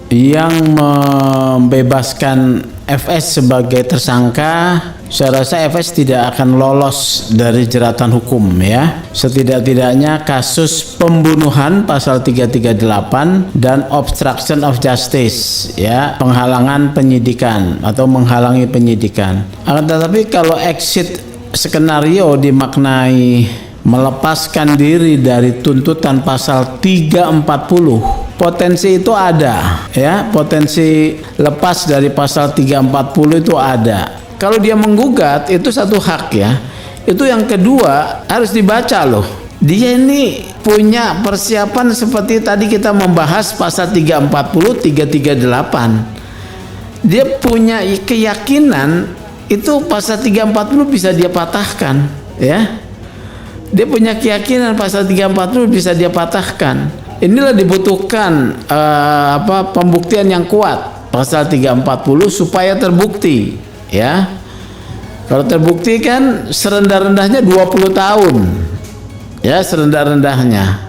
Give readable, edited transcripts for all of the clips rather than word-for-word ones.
yang membebaskan FS sebagai tersangka, saya rasa FS tidak akan lolos dari jeratan hukum ya. Setidak-tidaknya kasus pembunuhan pasal 338 dan obstruction of justice ya, penghalangan penyidikan atau menghalangi penyidikan. Akan tetapi kalau exit skenario dimaknai melepaskan diri dari tuntutan pasal 340, potensi itu ada ya, potensi lepas dari pasal 340 itu ada. Kalau dia menggugat itu satu hak ya. Itu yang kedua harus dibaca loh. Dia ini punya persiapan seperti tadi kita membahas pasal 340, 338. Dia punya keyakinan itu pasal 340 bisa dia patahkan ya. Dia punya keyakinan pasal 340 bisa dia patahkan. Inilah dibutuhkan pembuktian yang kuat pasal 340 supaya terbukti ya. Kalau terbukti kan serendah-rendahnya 20 tahun ya, serendah-rendahnya.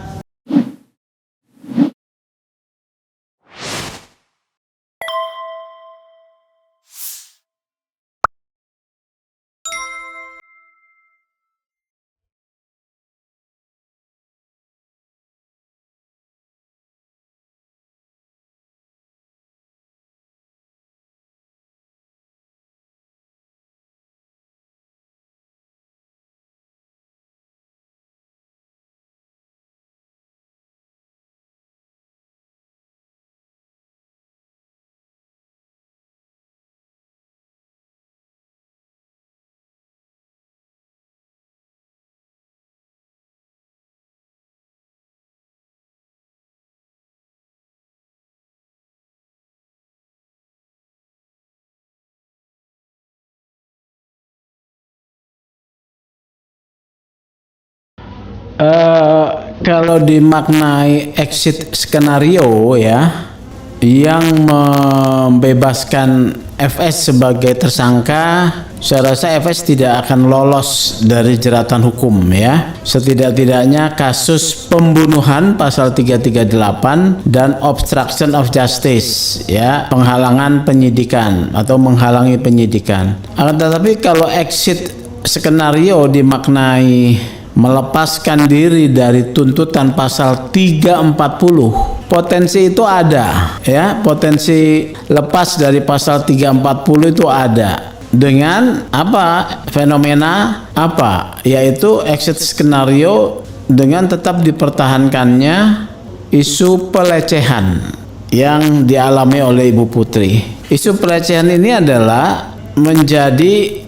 Kalau dimaknai exit skenario ya, yang membebaskan FS sebagai tersangka, saya rasa FS tidak akan lolos dari jeratan hukum ya. Setidak-tidaknya kasus pembunuhan pasal 338 dan obstruction of justice ya, penghalangan penyidikan atau menghalangi penyidikan. Akan tetapi kalau exit skenario dimaknai melepaskan diri dari tuntutan pasal 340, potensi itu ada ya, potensi lepas dari pasal 340 itu ada dengan apa, fenomena apa, yaitu exit skenario dengan tetap dipertahankannya isu pelecehan yang dialami oleh Ibu Putri. Isu pelecehan ini adalah menjadi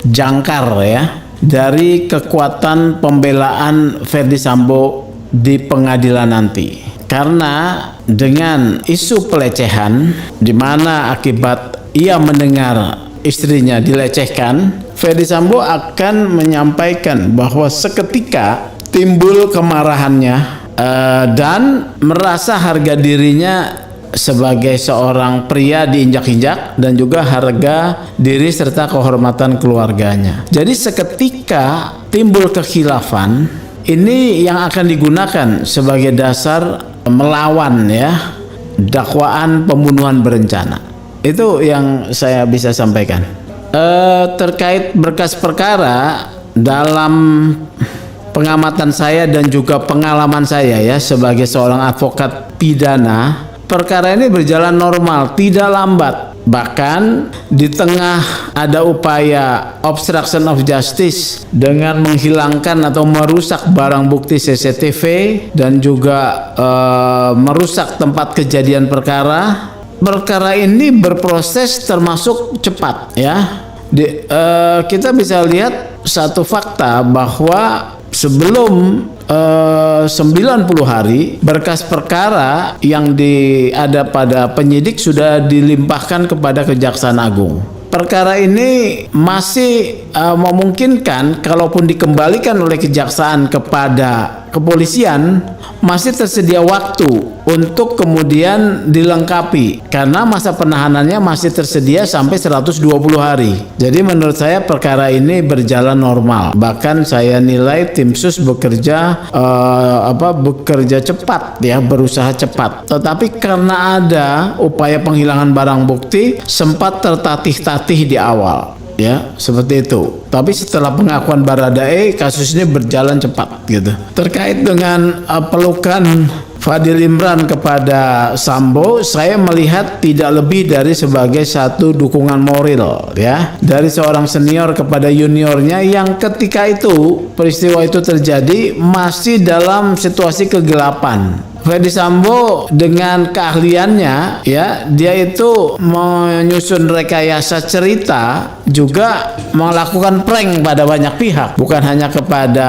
jangkar ya dari kekuatan pembelaan Ferdy Sambo di pengadilan nanti. Karena dengan isu pelecehan, di mana akibat ia mendengar istrinya dilecehkan, Ferdy Sambo akan menyampaikan bahwa seketika timbul kemarahannya dan merasa harga dirinya sebagai seorang pria diinjak-injak dan juga harga diri serta kehormatan keluarganya. Jadi seketika timbul kekhilafan, ini yang akan digunakan sebagai dasar melawan ya dakwaan pembunuhan berencana. Itu yang saya bisa sampaikan. Terkait berkas perkara, dalam pengamatan saya dan juga pengalaman saya ya sebagai seorang advokat pidana, perkara ini berjalan normal, tidak lambat. Bahkan di tengah ada upaya obstruction of justice dengan menghilangkan atau merusak barang bukti CCTV dan juga merusak tempat kejadian perkara. Perkara ini berproses termasuk cepat ya. Kita bisa lihat satu fakta bahwa sebelum 90 hari berkas perkara yang ada pada penyidik sudah dilimpahkan kepada Kejaksaan Agung. Perkara ini masih memungkinkan kalaupun dikembalikan oleh kejaksaan kepada kepolisian masih tersedia waktu untuk kemudian dilengkapi karena masa penahanannya masih tersedia sampai 120 hari. Jadi menurut saya perkara ini berjalan normal. Bahkan saya nilai tim sus bekerja bekerja cepat ya, berusaha cepat. Tetapi karena ada upaya penghilangan barang bukti sempat tertatih-tatih di awal. Ya, seperti itu. Tapi setelah pengakuan Baradae, kasus ini berjalan cepat gitu. Terkait dengan pelukan Fadil Imran kepada Sambo, saya melihat tidak lebih dari sebagai satu dukungan moral ya dari seorang senior kepada juniornya yang ketika itu peristiwa itu terjadi masih dalam situasi kegelapan. Ferdy Sambo dengan keahliannya ya, dia itu menyusun rekayasa cerita, juga melakukan prank pada banyak pihak, bukan hanya kepada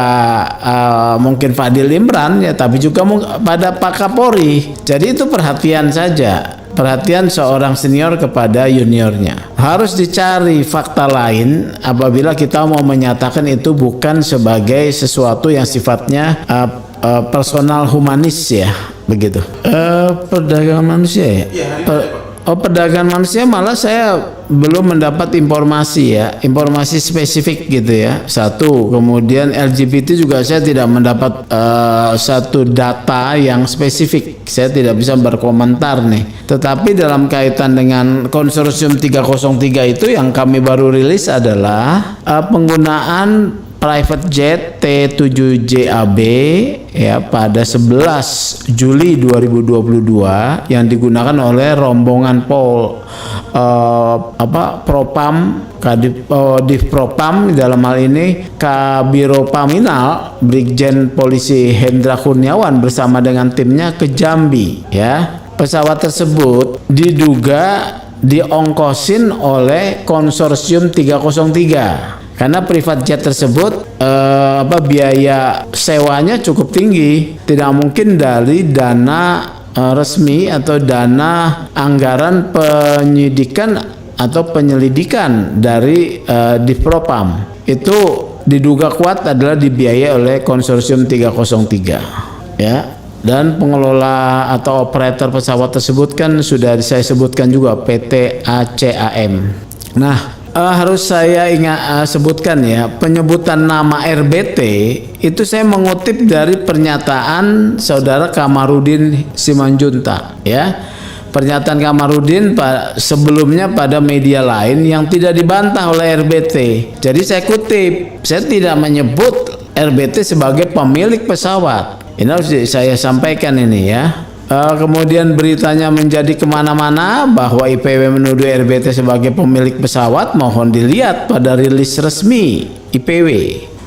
mungkin Fadil Imran ya, tapi juga pada Pak Kapolri. Jadi itu perhatian saja, perhatian seorang senior kepada juniornya. Harus dicari fakta lain apabila kita mau menyatakan itu bukan sebagai sesuatu yang sifatnya personal humanis ya, begitu. Perdagangan manusia ya. Perdagangan manusia malah saya belum mendapat informasi ya, informasi spesifik gitu ya. Satu, kemudian LGBT juga saya tidak mendapat satu data yang spesifik. Saya tidak bisa berkomentar nih. Tetapi dalam kaitan dengan konsorsium 303 itu yang kami baru rilis adalah penggunaan private jet T7JAB ya pada 11 Juli 2022 yang digunakan oleh rombongan Propam Divpropam, dalam hal ini Kabiro Paminal Brigjen Polisi Hendra Kurniawan bersama dengan timnya ke Jambi ya. Pesawat tersebut diduga diongkosin oleh konsorsium 303. Karena private jet tersebut biaya sewanya cukup tinggi, tidak mungkin dari dana resmi atau dana anggaran penyidikan atau penyelidikan dari Divpropam. Itu diduga kuat adalah dibiayai oleh konsorsium 303 ya. Dan pengelola atau operator pesawat tersebut kan sudah saya sebutkan juga, PT ACAM. Nah, harus saya sebutkan ya, penyebutan nama RBT itu saya mengutip dari pernyataan saudara Kamarudin Simanjuntak ya. Pernyataan Kamarudin sebelumnya pada media lain yang tidak dibantah oleh RBT. Jadi saya kutip, saya tidak menyebut RBT sebagai pemilik pesawat. Ini harus saya sampaikan ini ya. Kemudian beritanya menjadi kemana-mana bahwa IPW menuduh RBT sebagai pemilik pesawat. Mohon dilihat pada rilis resmi IPW.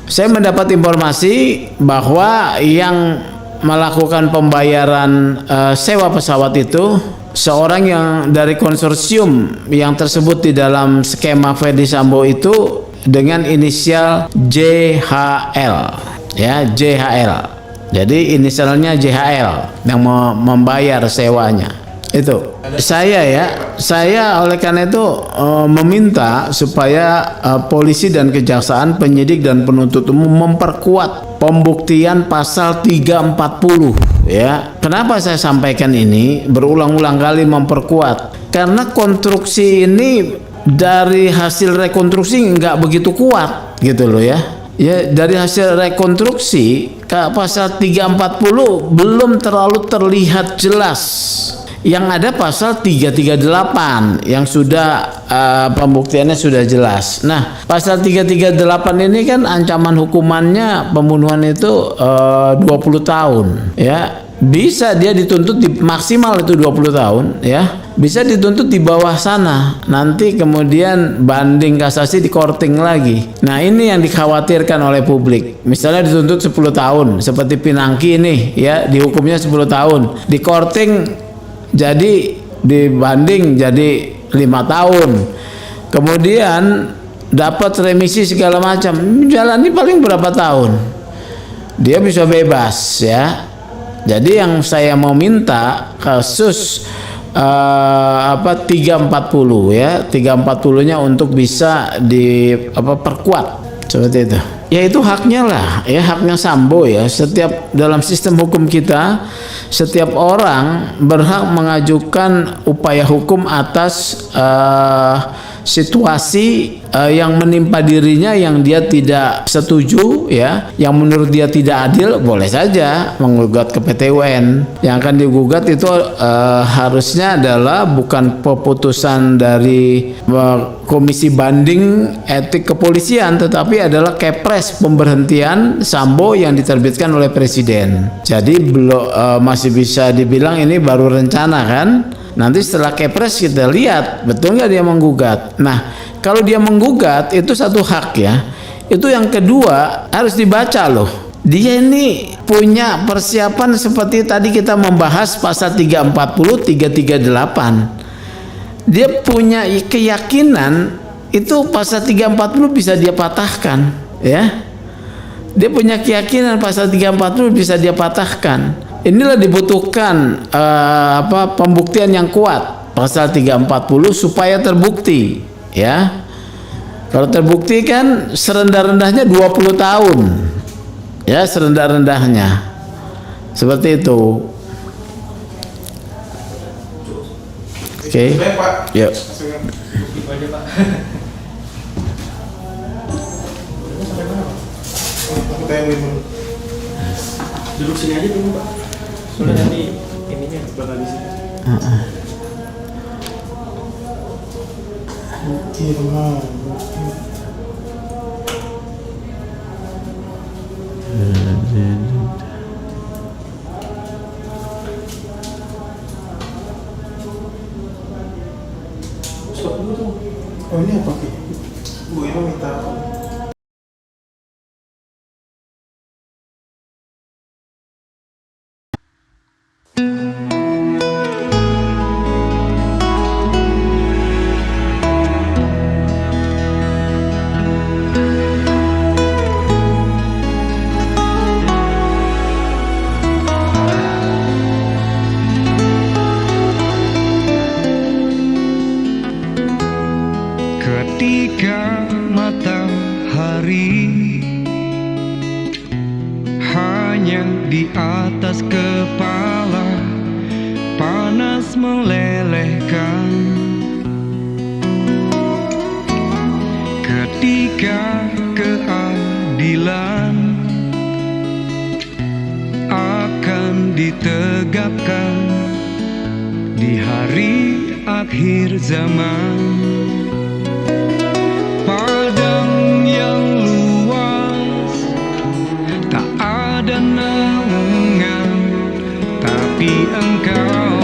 Saya mendapat informasi bahwa yang melakukan pembayaran sewa pesawat itu seorang yang dari konsorsium yang tersebut di dalam skema Ferdy Sambo itu dengan inisial JHL ya, JHL. Jadi inisialnya JHL yang membayar sewanya. Itu saya oleh karena itu meminta supaya polisi dan kejaksaan, penyidik dan penuntut umum memperkuat pembuktian pasal 340 ya. Kenapa saya sampaikan ini berulang-ulang kali memperkuat? Karena konstruksi ini dari hasil rekonstruksi nggak begitu kuat gitu loh ya. Ya, dari hasil rekonstruksi pasal 340 belum terlalu terlihat jelas. Yang ada pasal 338 yang sudah pembuktiannya sudah jelas. Nah, pasal 338 ini kan ancaman hukumannya pembunuhan itu 20 tahun ya. Bisa dia dituntut maksimal itu 20 tahun ya. Bisa dituntut di bawah sana. Nanti kemudian banding kasasi di korting lagi. Nah, ini yang dikhawatirkan oleh publik. Misalnya dituntut 10 tahun seperti Pinangki ini ya, dihukumnya 10 tahun. Di korting jadi dibanding jadi 5 tahun. Kemudian dapat remisi segala macam. Jalani paling berapa tahun? Dia bisa bebas ya. Jadi yang saya mau minta kasus 340 ya, 340-nya untuk bisa perkuat Seperti itu. Ya itu haknya lah, ya haknya Sambo ya. Setiap dalam sistem hukum kita, setiap orang berhak mengajukan upaya hukum atas situasi yang menimpa dirinya yang dia tidak setuju ya, yang menurut dia tidak adil, boleh saja menggugat ke PT UN. Yang akan digugat itu harusnya adalah bukan keputusan dari Komisi Banding Etik Kepolisian, tetapi adalah Kepres pemberhentian Sambo yang diterbitkan oleh Presiden. Jadi belum masih bisa dibilang ini baru rencana kan. Nanti setelah Kepres kita lihat betul nggak dia menggugat. Nah, kalau dia menggugat itu satu hak ya. Itu yang kedua harus dibaca loh. Dia ini punya persiapan seperti tadi kita membahas pasal 340, 338. Dia punya keyakinan itu pasal 340 bisa dia patahkan ya. Dia punya keyakinan pasal 340 bisa dia patahkan. Inilah dibutuhkan pembuktian yang kuat pasal 340 supaya terbukti ya. Kalau terbukti kan serendah-rendahnya 20 tahun ya, serendah-rendahnya seperti itu. Oke. Yuk. Duduk sini aja dulu Pak. Soalnya nanti ininya bakal di sini. Stop dulu tuh. Oh ini apa? Bu ini minta ketika matahari hanya di atas kepala panas melelehkan, ketika keadilan akan ditegakkan di hari akhir zaman. Padang yang luas tak ada naungan, tapi engkau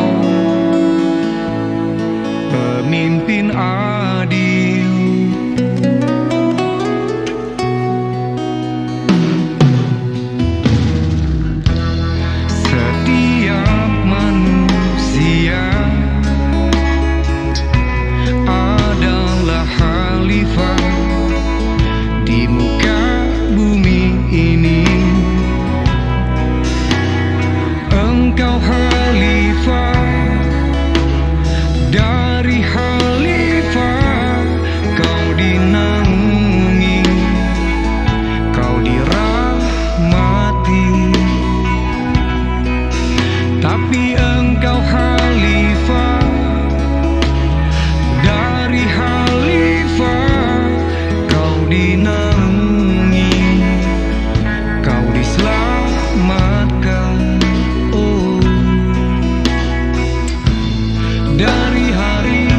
pemimpin adil. Setiap manusia adalah khalifah di muka bumi ini. Engkau khalifah, dari khalifah kau dinaungi, kau dirahmati. Tapi engkau khalifah, dari khalifah kau dinaungi, kau diselamatkan. Oh, dari hari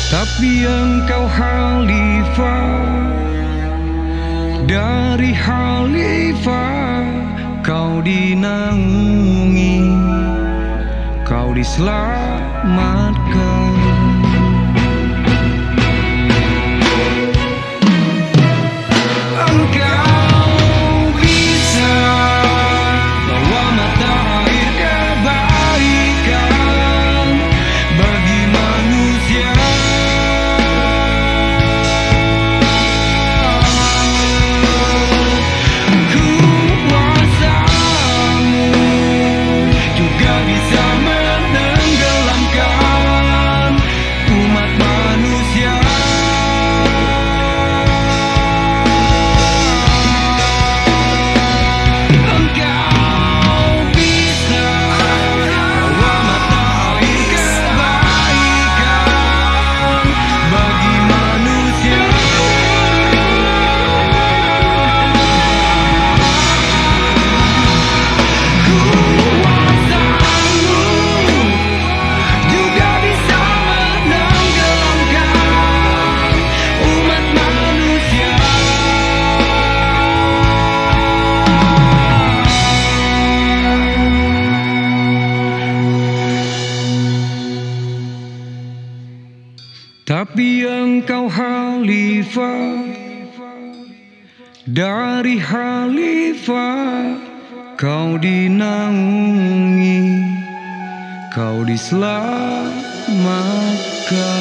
tapi engkau khalifah. Dari khalifah kau dinaungi, kau diselamatkan. Engkau bisa bawa mata air kebaikan bagi manusia. Kuasamu juga bisa menenggelamkan umat manusia. Engkau bisa bawa mata air kebaikan bagi manusia. Kuasamu juga bisa menenggelamkan umat manusia. Tapi engkau khalifah, dari khalifah kau dinaungi, kau diselamatkan.